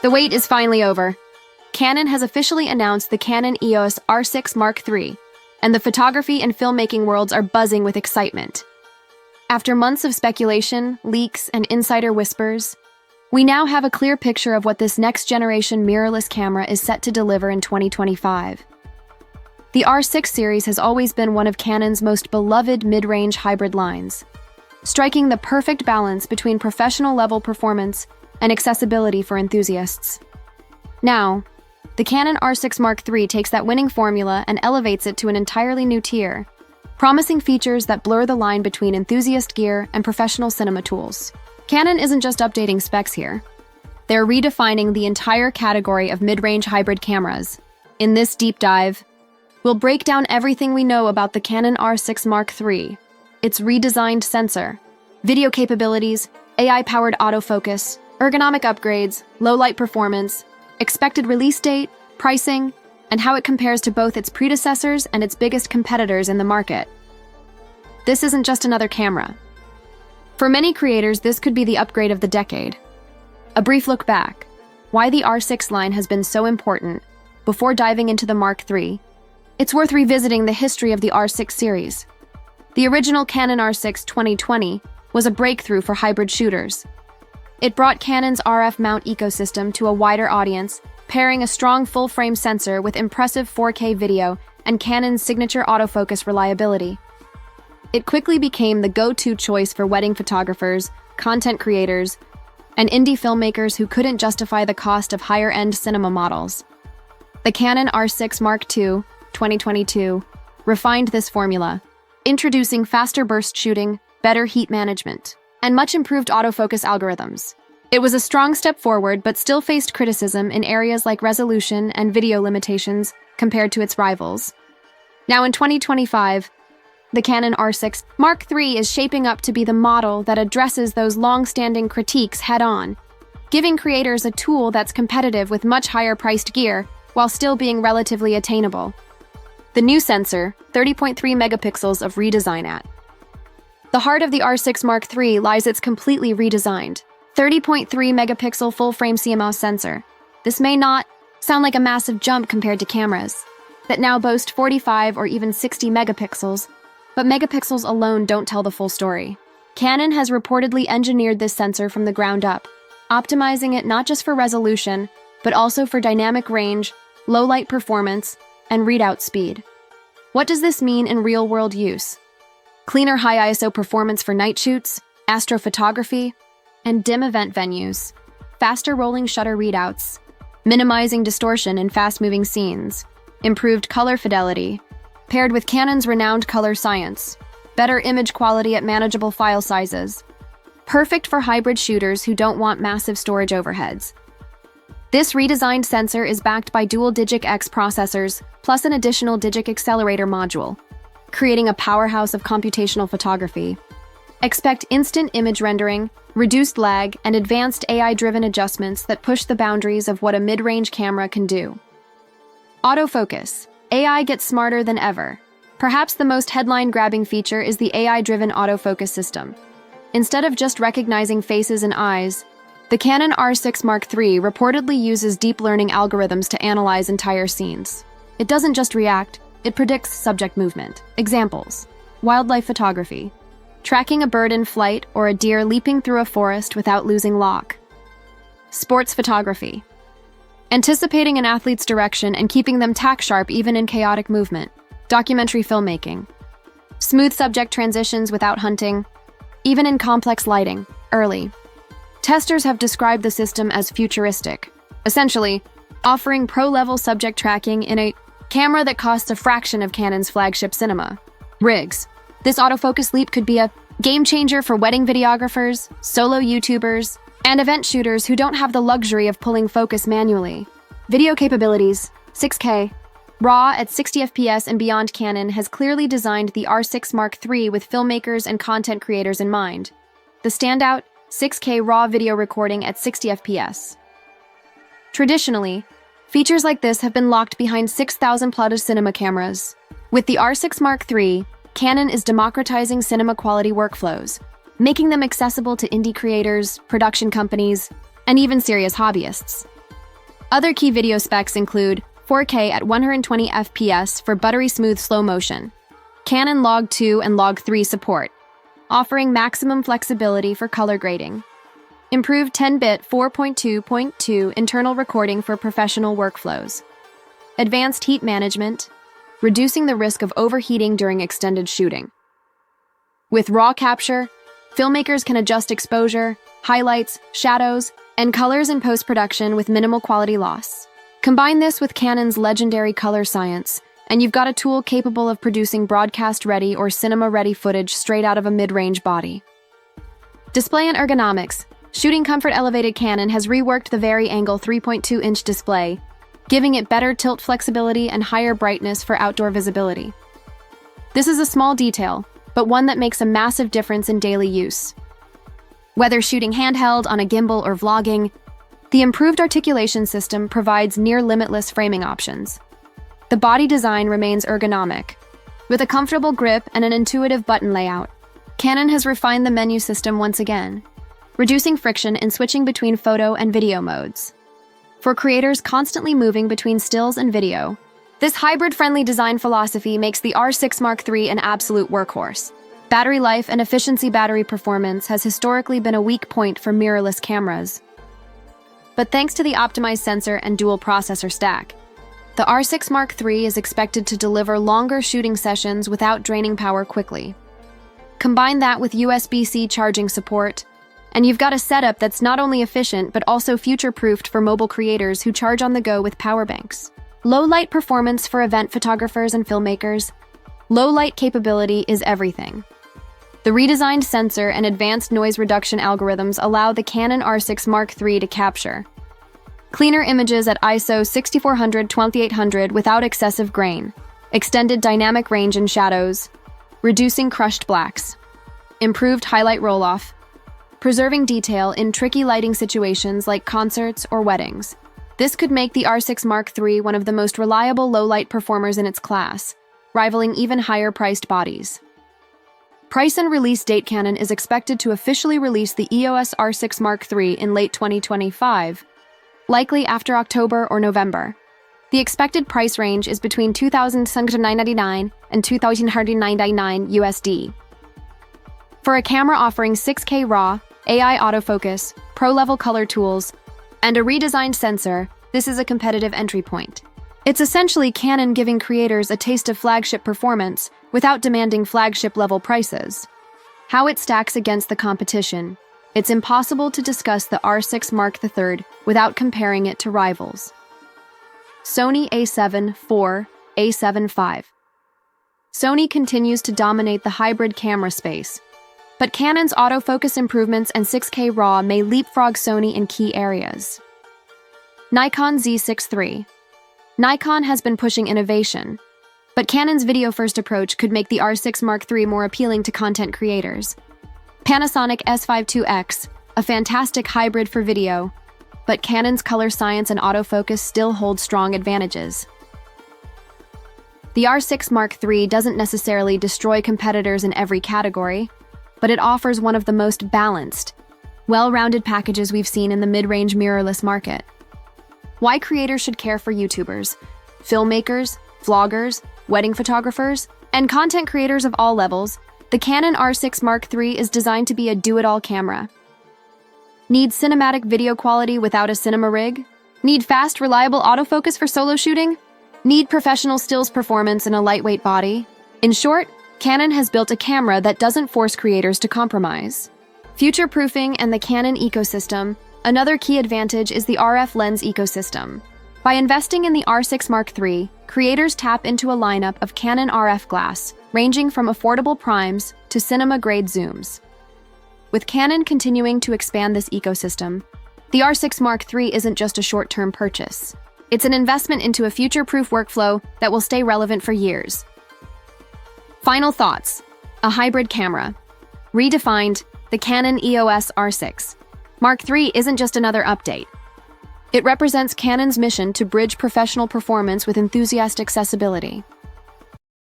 The wait is finally over. Canon has officially announced the Canon EOS R6 Mark III, and the photography and filmmaking worlds are buzzing with excitement. After months of speculation, leaks, and insider whispers, we now have a clear picture of what this next-generation mirrorless camera is set to deliver in 2025. The R6 series has always been one of Canon's most beloved mid-range hybrid lines, striking the perfect balance between professional-level performance and accessibility for enthusiasts. Now, the Canon R6 Mark III takes that winning formula and elevates it to an entirely new tier, promising features that blur the line between enthusiast gear and professional cinema tools. Canon isn't just updating specs here. They're redefining the entire category of mid-range hybrid cameras. In this deep dive, we'll break down everything we know about the Canon R6 Mark III, its redesigned sensor, video capabilities, AI-powered autofocus, ergonomic upgrades, low-light performance, expected release date, pricing, and how it compares to both its predecessors and its biggest competitors in the market. This isn't just another camera. For many creators, this could be the upgrade of the decade. A brief look back, why the R6 line has been so important, before diving into the Mark III, it's worth revisiting the history of the R6 series. The original Canon R6 2020 was a breakthrough for hybrid shooters. It brought Canon's RF mount ecosystem to a wider audience, pairing a strong full-frame sensor with impressive 4K video and Canon's signature autofocus reliability. It quickly became the go-to choice for wedding photographers, content creators, and indie filmmakers who couldn't justify the cost of higher-end cinema models. The Canon R6 Mark II, 2022, refined this formula, introducing faster burst shooting, better heat management, and much improved autofocus algorithms. It was a strong step forward, but still faced criticism in areas like resolution and video limitations compared to its rivals. Now in 2025, the Canon R6 Mark III is shaping up to be the model that addresses those long-standing critiques head-on, giving creators a tool that's competitive with much higher-priced gear while still being relatively attainable. The new sensor, 30.3 megapixels of redesign at. The heart of the R6 Mark III lies its completely redesigned 30.3 megapixel full-frame CMOS sensor. This may not sound like a massive jump compared to cameras that now boast 45 or even 60 megapixels, but megapixels alone don't tell the full story. Canon has reportedly engineered this sensor from the ground up, optimizing it not just for resolution, but also for dynamic range, low-light performance, and readout speed. What does this mean in real-world use? Cleaner high ISO performance for night shoots, astrophotography, and dim event venues, faster rolling shutter readouts, minimizing distortion in fast-moving scenes, improved color fidelity, paired with Canon's renowned color science, better image quality at manageable file sizes, perfect for hybrid shooters who don't want massive storage overheads. This redesigned sensor is backed by dual Digic X processors, plus an additional Digic accelerator module, creating a powerhouse of computational photography. Expect instant image rendering, reduced lag, and advanced AI-driven adjustments that push the boundaries of what a mid-range camera can do. Autofocus. AI gets smarter than ever. Perhaps the most headline-grabbing feature is the AI-driven autofocus system. Instead of just recognizing faces and eyes, the Canon R6 Mark III reportedly uses deep learning algorithms to analyze entire scenes. It doesn't just react, it predicts subject movement. Examples: wildlife photography, tracking a bird in flight or a deer leaping through a forest without losing lock. Sports photography, anticipating an athlete's direction and keeping them tack-sharp even in chaotic movement. Documentary filmmaking, smooth subject transitions without hunting, even in complex lighting, early. Testers have described the system as futuristic, essentially offering pro-level subject tracking in a camera that costs a fraction of Canon's flagship cinema rigs. This autofocus leap could be a game-changer for wedding videographers, solo YouTubers, and event shooters who don't have the luxury of pulling focus manually. Video capabilities, 6K, RAW at 60 FPS and beyond. Canon has clearly designed the R6 Mark III with filmmakers and content creators in mind. The standout, 6K RAW video recording at 60 FPS. Traditionally, features like this have been locked behind 6,000 plotted cinema cameras. With the R6 Mark III, Canon is democratizing cinema-quality workflows, making them accessible to indie creators, production companies, and even serious hobbyists. Other key video specs include 4K at 120 FPS for buttery smooth slow motion, Canon Log 2 and Log 3 support, offering maximum flexibility for color grading, improved 10-bit 4.2.2 internal recording for professional workflows, advanced heat management, reducing the risk of overheating during extended shooting. With RAW capture, filmmakers can adjust exposure, highlights, shadows, and colors in post-production with minimal quality loss. Combine this with Canon's legendary color science, and you've got a tool capable of producing broadcast-ready or cinema-ready footage straight out of a mid-range body. Display and ergonomics. Shooting comfort elevated Canon has reworked the vari-angle 3.2-inch display, giving it better tilt flexibility and higher brightness for outdoor visibility. This is a small detail, but one that makes a massive difference in daily use. Whether shooting handheld, on a gimbal, or vlogging, the improved articulation system provides near-limitless framing options. The body design remains ergonomic. With a comfortable grip and an intuitive button layout, Canon has refined the menu system once again, reducing friction in switching between photo and video modes. For creators constantly moving between stills and video, this hybrid-friendly design philosophy makes the R6 Mark III an absolute workhorse. Battery life and efficiency battery performance has historically been a weak point for mirrorless cameras. But thanks to the optimized sensor and dual processor stack, the R6 Mark III is expected to deliver longer shooting sessions without draining power quickly. Combine that with USB-C charging support, and you've got a setup that's not only efficient but also future-proofed for mobile creators who charge on the go with power banks. Low-light performance for event photographers and filmmakers. Low-light capability is everything. The redesigned sensor and advanced noise reduction algorithms allow the Canon R6 Mark III to capture cleaner images at ISO 6400-2800 without excessive grain, extended dynamic range in shadows, reducing crushed blacks, improved highlight roll-off, preserving detail in tricky lighting situations like concerts or weddings. This could make the R6 Mark III one of the most reliable low-light performers in its class, rivaling even higher-priced bodies. Price and release date. Canon is expected to officially release the EOS R6 Mark III in late 2025, likely after October or November. The expected price range is between $2,999 and $2,999 USD. For a camera offering 6K RAW, AI autofocus, pro-level color tools, and a redesigned sensor, this is a competitive entry point. It's essentially Canon giving creators a taste of flagship performance without demanding flagship-level prices. How it stacks against the competition. It's impossible to discuss the R6 Mark III without comparing it to rivals. Sony a7 IV, a7 V. Sony continues to dominate the hybrid camera space, but Canon's autofocus improvements and 6K RAW may leapfrog Sony in key areas. Nikon Z6 III. Nikon has been pushing innovation, but Canon's video-first approach could make the R6 Mark III more appealing to content creators. Panasonic S5 IIX, a fantastic hybrid for video, but Canon's color science and autofocus still hold strong advantages. The R6 Mark III doesn't necessarily destroy competitors in every category, but it offers one of the most balanced, well-rounded packages we've seen in the mid-range mirrorless market. Why creators should care for YouTubers, filmmakers, vloggers, wedding photographers, and content creators of all levels, the Canon R6 Mark III is designed to be a do-it-all camera. Need cinematic video quality without a cinema rig? Need fast, reliable autofocus for solo shooting? Need professional stills performance in a lightweight body? In short, Canon has built a camera that doesn't force creators to compromise. Future-proofing and the Canon ecosystem. Another key advantage is the RF lens ecosystem. By investing in the R6 Mark III, creators tap into a lineup of Canon RF glass, ranging from affordable primes to cinema-grade zooms. With Canon continuing to expand this ecosystem, the R6 Mark III isn't just a short-term purchase. It's an investment into a future-proof workflow that will stay relevant for years. Final thoughts. A hybrid camera. Redefined, the Canon EOS R6 Mark III isn't just another update. It represents Canon's mission to bridge professional performance with enthusiast accessibility.